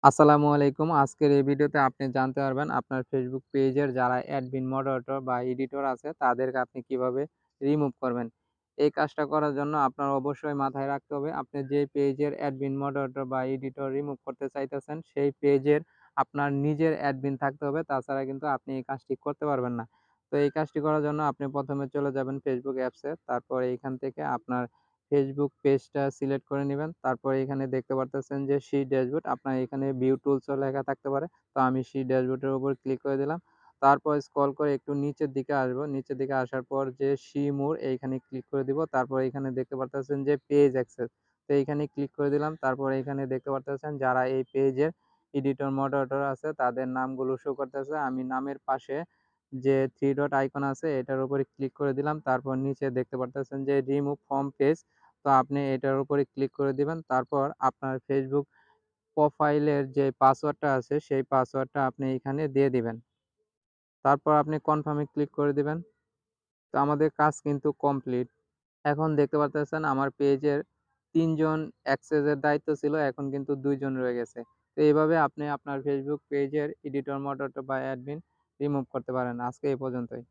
আসসালামু আলাইকুম। আজকের এই ভিডিওতে আপনি জানতে পারবেন আপনার Facebook পেজের যারা অ্যাডমিন, মডারেটর বা এডিটর আছে তাদেরকে আপনি কিভাবে রিমুভ করবেন। এই কাজটা করার জন্য আপনার অবশ্যই মাথায় রাখতে হবে আপনি যে পেজের অ্যাডমিন, মডারেটর বা এডিটর রিমুভ করতে চাইতেছেন সেই পেজের আপনার নিজের অ্যাডমিন থাকতে হবে। তাছাড়া কিন্তু আপনি এই কাজটি করতে পারবেন না। তো এই কাজটি করার জন্য আপনি ১ম এ চলে যাবেন Facebook অ্যাপসে। তারপর এইখান থেকে আপনার ফেসবুক পেজটা সিলেক্ট করে নিবেন। তারপরে এখানে দেখতে পারতেছেন যে সি ড্যাশবোর্ড আপনার এখানে ভিউ টুলস ও লেখা থাকতে পারে। তো আমি সি ড্যাশবোর্ডের উপর ক্লিক করে দিলাম। তারপর স্ক্রল করে একটু নিচের দিকে আসবো। নিচের দিকে আসার পর যে সি মোর এইখানে ক্লিক করে দিব। তারপর এখানে দেখতে পারতেছেন যে পেজ অ্যাক্সেস। তো এইখানে ক্লিক করে দিলাম। তারপর এখানে দেখতে পারতেছেন যারা এই পেজের এডিটর, মডারেটর আছে তাদের নামগুলো শো করতেছে। আমি নামের পাশে যে 3 ডট আইকন আছে এটার উপরে ক্লিক করে দিলাম। তারপর নিচে দেখতে পারতেছেন যে রিমুভ ফ্রম পেজ। তো আপনি এটার উপরে ক্লিক করে দিবেন। তারপর আপনার Facebook প্রোফাইলের যে পাসওয়ার্ডটা আছে সেই পাসওয়ার্ডটা আপনি এখানে দিয়ে দিবেন। তারপর আপনি কনফার্ম এ ক্লিক করে দিবেন। তো আমাদের কাজ কিন্তু কমপ্লিট। এখন দেখতে পারতেছেন আমার পেজের ৩ জন অ্যাক্সেস এর দায়িত্ব ছিল, এখন কিন্তু ২ জন রয়ে গেছে। তো এভাবে আপনি আপনার Facebook পেজের এডিটর, মডারেটর বা অ্যাডমিন রিমুভ করতে পারেন। আজকে এই পর্যন্তই।